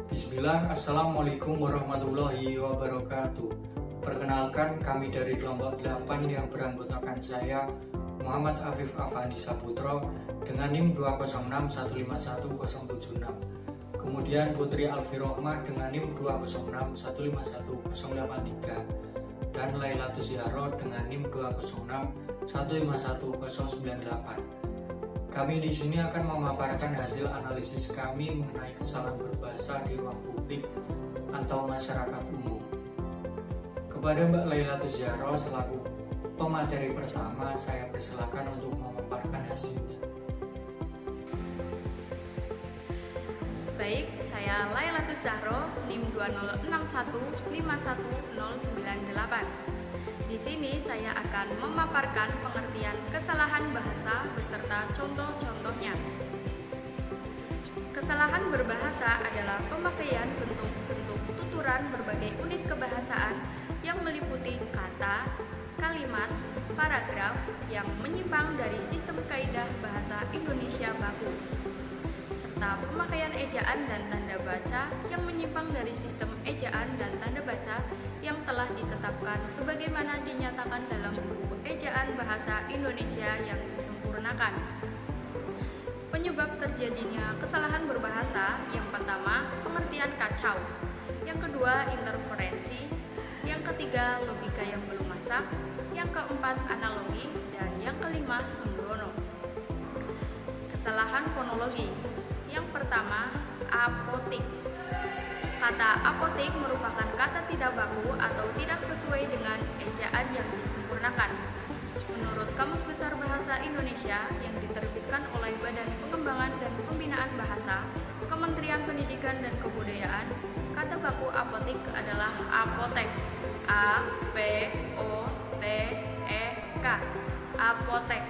Bismillah, Assalamualaikum warahmatullahi wabarakatuh. Perkenalkan, kami dari kelompok 8 yang beranggotakan saya, Muhammad Afif Afandi Saputro, dengan NIM 206151076. Kemudian Putri Alfirohmah dengan NIM 206151083. Dan Lailatus Ziyaro dengan NIM 206151098. Kami di sini akan memaparkan hasil analisis kami mengenai kesalahan berbahasa di ruang publik atau masyarakat umum. Kepada Mbak Lailatus Ziyaro selaku pemateri pertama, saya persilakan untuk memaparkan hasilnya. Baik, saya Lailatus Ziyaro, NIM 206151098. Di sini saya akan memaparkan pengertian kesalahan bahasa beserta contoh-contohnya. Kesalahan berbahasa adalah pemakaian bentuk-bentuk tuturan berbagai unit kebahasaan yang meliputi kata, kalimat, paragraf yang menyimpang dari sistem kaidah bahasa Indonesia baku, serta pemakaian ejaan dan tanda baca yang menyimpang dari sistem ejaan dan tanda baca yang telah ditetapkan sebagaimana dinyatakan dalam buku ejaan bahasa Indonesia yang disempurnakan. Penyebab terjadinya kesalahan berbahasa: yang pertama, pengertian kacau; yang kedua, interferensi; yang ketiga, logika yang belum masak; yang keempat, analogi; dan yang kelima, sembrono. Kesalahan fonologi. Yang pertama, apotik. Kata apotik merupakan kata tidak baku atau tidak sesuai dengan ejaan yang disempurnakan. Menurut Kamus Besar Bahasa Indonesia yang diterbitkan oleh Badan Pengembangan dan Pembinaan Bahasa, Kementerian Pendidikan dan Kebudayaan, kata baku apotik adalah apotek. A P O T E K. Apotek.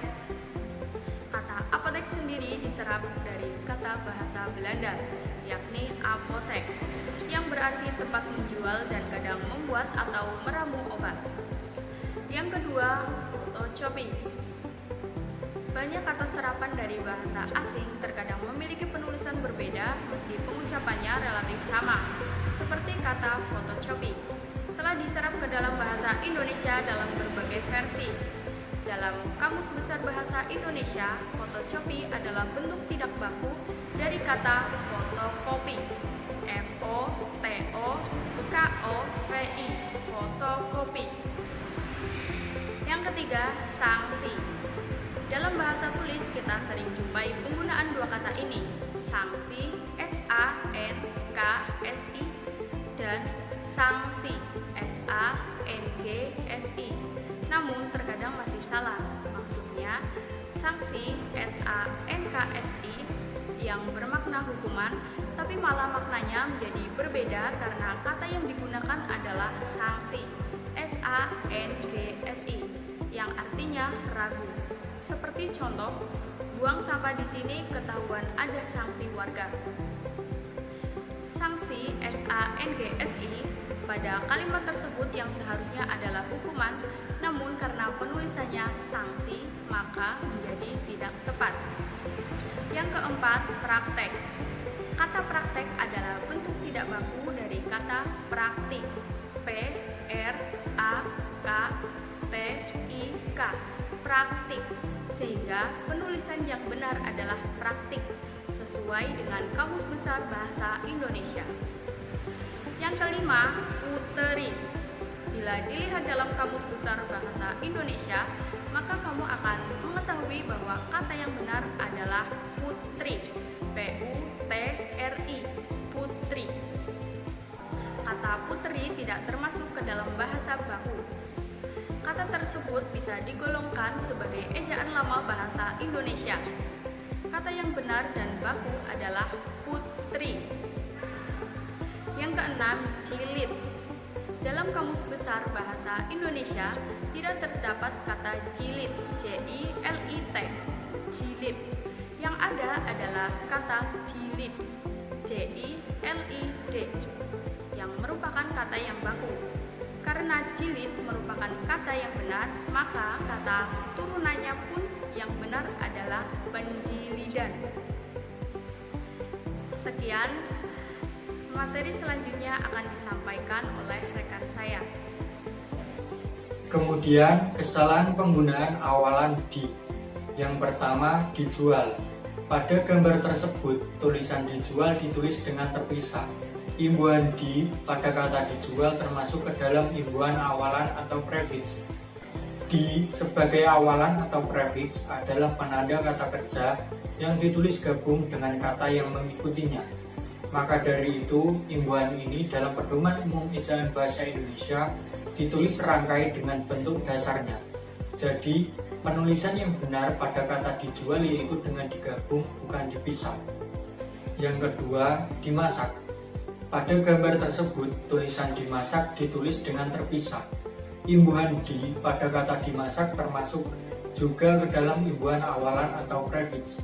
Kata apotek sendiri diserap dari kata bahasa Belanda, yakni apotek, yang berarti tempat menjual dan kadang membuat atau meramu obat. Yang kedua, photocopy. Banyak kata serapan dari bahasa asing terkadang memiliki penulisan berbeda meski pengucapannya relatif sama, seperti kata photocopy telah diserap ke dalam bahasa Indonesia dalam berbagai versi. Dalam Kamus Besar Bahasa Indonesia, photocopy adalah bentuk tidak baku dari kata fotokopi. F-O-T-O-K-O-P-I, fotokopi. Yang ketiga, sanksi. Dalam bahasa tulis kita sering jumpai penggunaan dua kata ini, sanksi, S-A-N-K-S-I, dan sanksi, S-A-N-G-S-I. Namun terkadang masih salah. Maksudnya, sanksi, S-A-N-K-S-I, yang bermakna hukuman, tapi malah maknanya menjadi berbeda karena kata yang digunakan adalah sanksi, S-A-N-G-S-I, yang artinya ragu. Seperti contoh, buang sampah di sini ketahuan ada sanksi warga. Sanksi, S-A-N-G-S-I, pada kalimat tersebut yang seharusnya adalah hukuman, namun karena penulisannya sanksi, maka menjadi tidak tepat. Yang keempat, praktek. Kata praktek adalah bentuk tidak baku dari kata praktik, P-R-A-K-T-I-K, praktik, sehingga penulisan yang benar adalah praktik, sesuai dengan Kamus Besar Bahasa Indonesia. Yang kelima, puteri. Bila dilihat dalam Kamus Besar Bahasa Indonesia, maka kamu akan mengetahui bahwa kata yang benar adalah putri, P-U-T-R-I, putri. Kata putri tidak termasuk ke dalam bahasa baku. Kata tersebut bisa digolongkan sebagai ejaan lama bahasa Indonesia. Kata yang benar dan baku adalah putri. Yang keenam, jilid. Dalam Kamus Besar Bahasa Indonesia tidak terdapat kata jilid, J-I-L-I-T, jilid. Yang ada adalah kata jilid, J-I-L-I-D, yang merupakan kata yang baku. Karena jilid merupakan kata yang benar, maka kata turunannya pun yang benar adalah penjilidan. Sekian Materi selanjutnya akan disampaikan oleh rekan saya. Kemudian kesalahan penggunaan awalan di. Yang pertama, dijual. Pada gambar tersebut, tulisan dijual ditulis dengan terpisah. Imbuhan di pada kata dijual termasuk ke dalam imbuhan awalan atau prefix. Di sebagai awalan atau prefix adalah penanda kata kerja yang ditulis gabung dengan kata yang mengikutinya. Maka dari itu, imbuhan ini dalam Pedoman Umum Ejaan Bahasa Indonesia ditulis serangkai dengan bentuk dasarnya. Jadi, penulisan yang benar pada kata dijual yaitu dengan digabung, bukan dipisah. Yang kedua, dimasak. Pada gambar tersebut, tulisan dimasak ditulis dengan terpisah. Imbuhan di pada kata dimasak termasuk juga ke dalam imbuhan awalan atau prefix.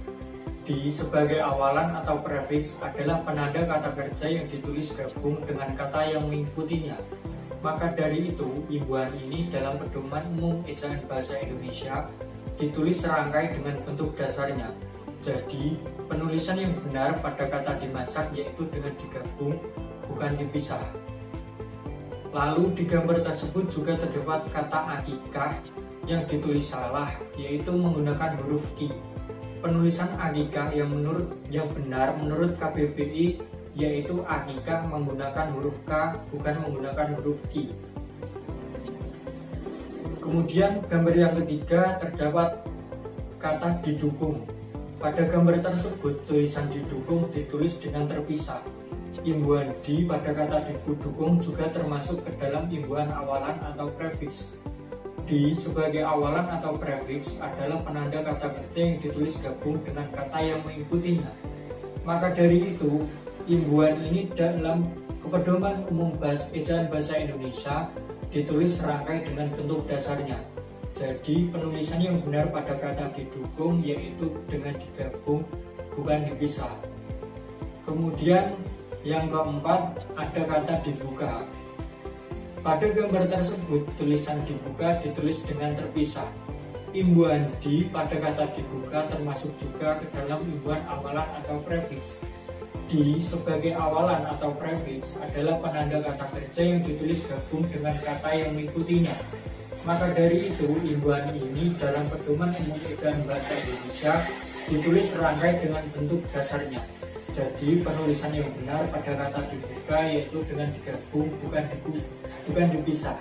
Di sebagai awalan atau prefix adalah penanda kata kerja yang ditulis gabung dengan kata yang mengikutinya. Maka dari itu, imbuhan ini dalam Pedoman Umum Ejaan Bahasa Indonesia ditulis serangkai dengan bentuk dasarnya. Jadi, penulisan yang benar pada kata dimasak yaitu dengan digabung, bukan dipisah. Lalu di gambar tersebut juga terdapat kata akikah yang ditulis salah, yaitu menggunakan huruf Q. Penulisan akikah yang benar menurut KBBI yaitu akikah menggunakan huruf K, bukan menggunakan huruf Q. Kemudian gambar yang ketiga terdapat kata didukung. Pada gambar tersebut tulisan didukung ditulis dengan terpisah. Imbuhan di pada kata didukung juga termasuk ke dalam imbuhan awalan atau prefix. Di sebagai awalan atau prefix adalah penanda kata kerja yang ditulis gabung dengan kata yang mengikutinya. Maka dari itu, imbuhan ini dalam Pedoman Umum Ejaan Bahasa Indonesia ditulis serangkai dengan bentuk dasarnya. Jadi penulisan yang benar pada kata didukung yaitu dengan digabung, bukan dipisah. Kemudian yang keempat ada kata dibuka. Pada gambar tersebut tulisan dibuka ditulis dengan terpisah. Imbuhan di pada kata dibuka termasuk juga ke dalam imbuhan awalan atau prefix. Di sebagai awalan atau prefix adalah penanda kata kerja yang ditulis gabung dengan kata yang mengikutinya. Maka dari itu, imbuhan ini dalam Pedoman Umum Ejaan Bahasa Indonesia ditulis serangkai dengan bentuk dasarnya. Jadi penulisan yang benar pada kata dibuka yaitu dengan digabung, bukan dipisah.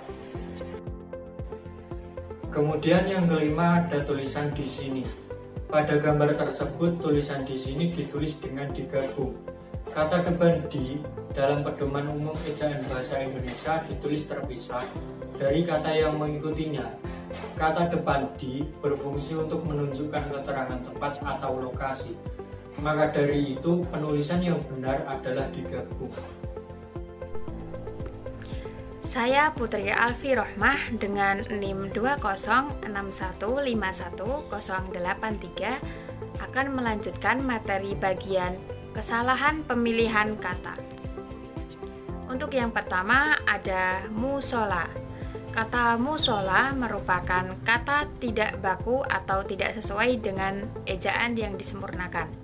Kemudian yang kelima ada tulisan di sini. Pada gambar tersebut tulisan di sini ditulis dengan digabung. Kata depan di dalam Pedoman Umum Ejaan Bahasa Indonesia ditulis terpisah dari kata yang mengikutinya. Kata depan di berfungsi untuk menunjukkan keterangan tempat atau lokasi. Maka dari itu penulisan yang benar adalah digabung. Saya Putri Alfi Rohmah dengan NIM 206151083 akan melanjutkan materi bagian kesalahan pemilihan kata. Untuk yang pertama ada musola. Kata musola merupakan kata tidak baku atau tidak sesuai dengan ejaan yang disempurnakan.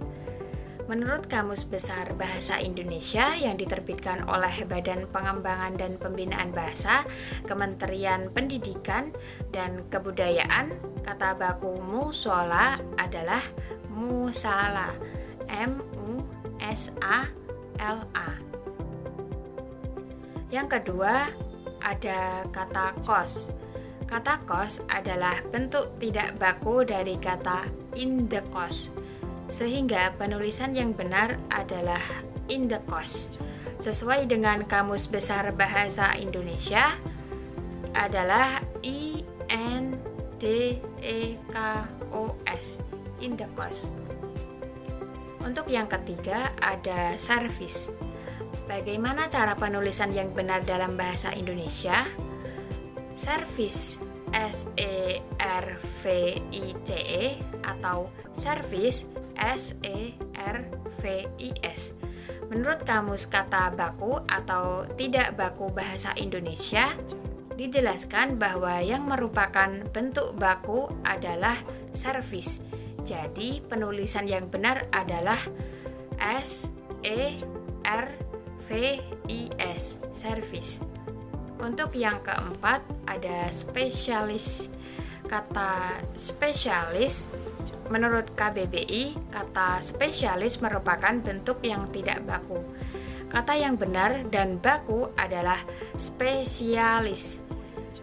Menurut Kamus Besar Bahasa Indonesia yang diterbitkan oleh Badan Pengembangan dan Pembinaan Bahasa, Kementerian Pendidikan dan Kebudayaan, kata baku musola adalah musala, M-U-S-A-L-A. Yang kedua, ada kata kos. Kata kos adalah bentuk tidak baku dari kata in the kos, sehingga penulisan yang benar adalah in the kos. Sesuai dengan Kamus Besar Bahasa Indonesia adalah INDEKOS, in the kos. Untuk yang ketiga ada servis. Bagaimana cara penulisan yang benar dalam bahasa Indonesia? Servis, S-E-R-V-I-C-E atau servis, S-E-R-V-I-S. Menurut Kamus Kata Baku atau Tidak Baku Bahasa Indonesia, dijelaskan bahwa yang merupakan bentuk baku adalah servis. Jadi penulisan yang benar adalah S-E-R-V-I-S. VIS, service. Untuk yang keempat ada spesialis. Kata spesialis, menurut KBBI, kata spesialis merupakan bentuk yang tidak baku. Kata yang benar dan baku adalah spesialis.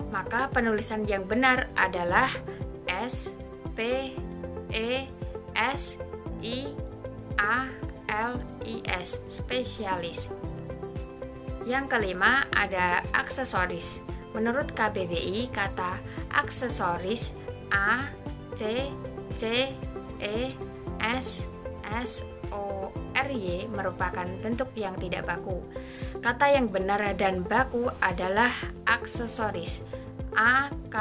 Maka penulisan yang benar adalah S P E S I A L I S, spesialis. Yang kelima ada aksesoris. Menurut KBBI, kata aksesoris A C C E S S O R Y merupakan bentuk yang tidak baku. Kata yang benar dan baku adalah aksesoris A K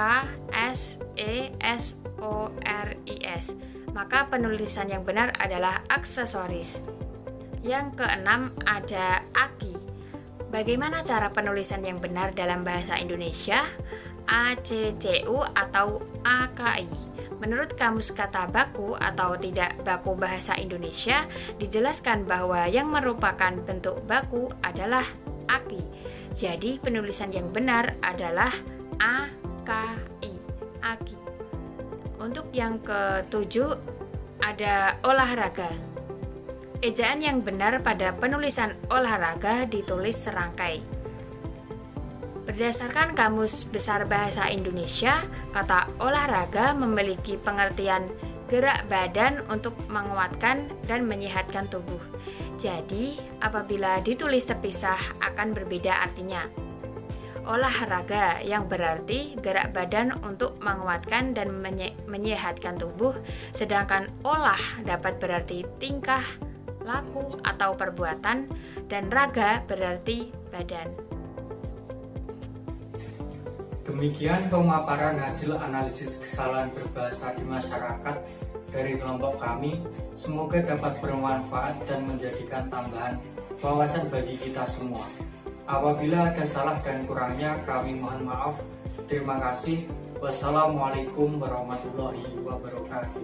S E S O R I S. Maka penulisan yang benar adalah aksesoris. Yang keenam ada aki. Bagaimana cara penulisan yang benar dalam bahasa Indonesia? ACCU atau AKI. Menurut Kamus Kata Baku atau Tidak Baku Bahasa Indonesia, dijelaskan bahwa yang merupakan bentuk baku adalah aki. Jadi penulisan yang benar adalah AKI, aki. Untuk yang ketujuh ada olahraga. Ejaan yang benar pada penulisan olahraga ditulis serangkai. Berdasarkan Kamus Besar Bahasa Indonesia, kata olahraga memiliki pengertian gerak badan untuk menguatkan dan menyehatkan tubuh. Jadi, apabila ditulis terpisah akan berbeda artinya. Olahraga yang berarti gerak badan untuk menguatkan dan menyehatkan tubuh, sedangkan olah dapat berarti tingkah, laku atau perbuatan, dan raga berarti badan. Demikian pemaparan hasil analisis kesalahan berbahasa di masyarakat dari kelompok kami. Semoga dapat bermanfaat dan menjadikan tambahan wawasan bagi kita semua. Apabila ada salah dan kurangnya, kami mohon maaf. Terima kasih. Wassalamualaikum warahmatullahi wabarakatuh.